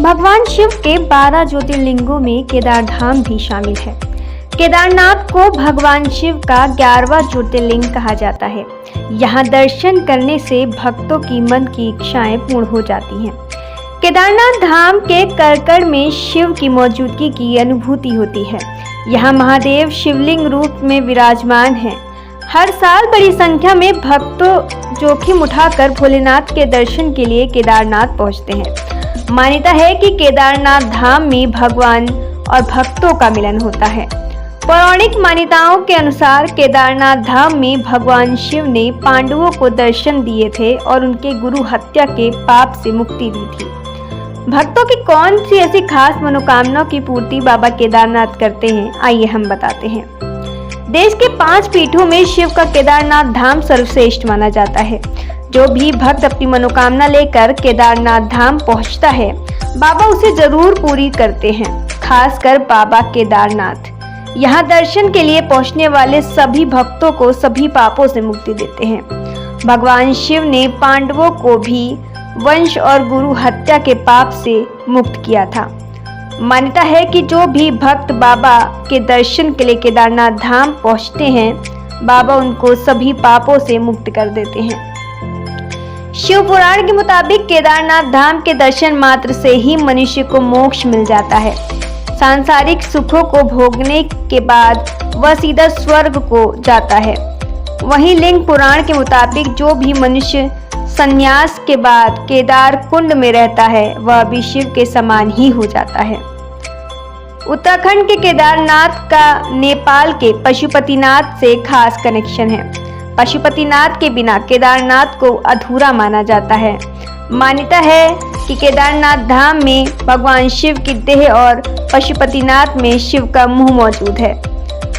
भगवान शिव के 12 ज्योतिर्लिंगों में केदारधाम भी शामिल है। केदारनाथ को भगवान शिव का 11वां ज्योतिर्लिंग कहा जाता है। यहाँ दर्शन करने से भक्तों की मन की इच्छाएं पूर्ण हो जाती हैं। केदारनाथ धाम के करकड़ में शिव की मौजूदगी की अनुभूति होती है। यहाँ महादेव शिवलिंग रूप में विराजमान हैं। हर साल बड़ी संख्या में भक्तों जोखिम उठाकर भोलेनाथ के दर्शन के लिए केदारनाथ पहुँचते हैं। मान्यता है कि केदारनाथ धाम में भगवान और भक्तों का मिलन होता है। पौराणिक मान्यताओं के अनुसार केदारनाथ धाम में भगवान शिव ने पांडवों को दर्शन दिए थे और उनके गुरु हत्या के पाप से मुक्ति दी थी। भक्तों की कौन सी ऐसी खास मनोकामनाओं की पूर्ति बाबा केदारनाथ करते हैं, आइए हम बताते हैं। देश के 5 पीठों में शिव का केदारनाथ धाम सर्वश्रेष्ठ माना जाता है। जो भी भक्त अपनी मनोकामना लेकर केदारनाथ धाम पहुंचता है, बाबा उसे जरूर पूरी करते हैं। खासकर बाबा केदारनाथ यहाँ दर्शन के लिए पहुंचने वाले सभी भक्तों को सभी पापों से मुक्ति देते हैं। भगवान शिव ने पांडवों को भी वंश और गुरु हत्या के पाप से मुक्त किया था। मान्यता है कि जो भी भक्त बाबा के दर्शन के लिए केदारनाथ धाम पहुंचते हैं, बाबा उनको सभी पापों से मुक्त कर देते हैं। शिव पुराण के मुताबिक केदारनाथ धाम के दर्शन मात्र से ही मनुष्य को मोक्ष मिल जाता है। सांसारिक सुखों को भोगने के बाद वह सीधा स्वर्ग को जाता है। वहीं लिंग पुराण के मुताबिक जो भी मनुष्य संन्यास के बाद केदार कुंड में रहता है, वह भी शिव के समान ही हो जाता है। उत्तराखंड के केदारनाथ का नेपाल के पशुपतिनाथ से खास कनेक्शन है। पशुपतिनाथ के बिना केदारनाथ को अधूरा माना जाता है। मान्यता है कि केदारनाथ धाम में भगवान शिव की देह और पशुपतिनाथ में शिव का मुंह मौजूद है।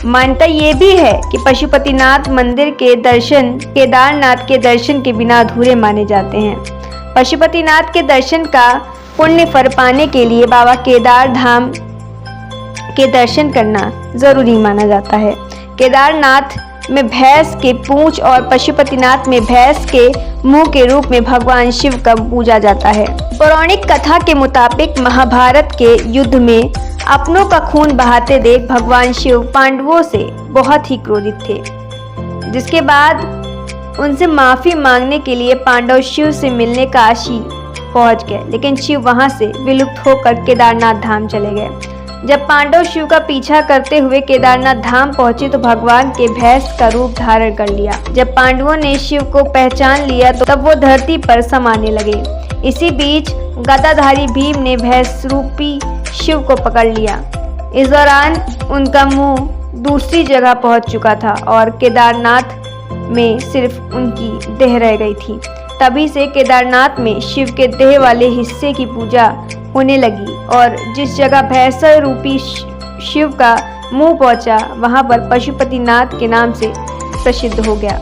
मान्यता ये भी है कि पशुपतिनाथ मंदिर के दर्शन केदारनाथ के दर्शन के बिना अधूरे माने जाते हैं। पशुपतिनाथ के दर्शन का पुण्य फल पाने के लिए बाबा केदार धाम के दर्शन करना जरूरी माना जाता है। केदारनाथ में भैंस के पूंछ और पशुपतिनाथ में भैंस के मुंह के रूप में भगवान शिव का पूजा जाता है। पौराणिक कथा के मुताबिक महाभारत के युद्ध में अपनों का खून बहाते देख भगवान शिव पांडवों से बहुत ही क्रोधित थे, जिसके बाद उनसे माफी मांगने के लिए पांडव शिव से मिलने काशी पहुंच गए, लेकिन शिव वहां से विलुप्त होकर केदारनाथ धाम चले गए। जब पांडव शिव का पीछा करते हुए केदारनाथ धाम पहुंचे तो भगवान के भैंस का रूप धारण कर लिया। जब पांडवों ने शिव को पहचान लिया तो तब वो धरती पर समाने लगे। इसी बीच गदाधारी भीम ने भैंस रूपी शिव को पकड़ लिया। इस दौरान उनका मुंह दूसरी जगह पहुंच चुका था और केदारनाथ में सिर्फ उनकी देह रह गई थी। तभी से केदारनाथ में शिव के देह वाले हिस्से की पूजा होने लगी और जिस जगह भैंस रूपी शिव का मुंह पहुंचा, वहां पर पशुपतिनाथ के नाम से प्रसिद्ध हो गया।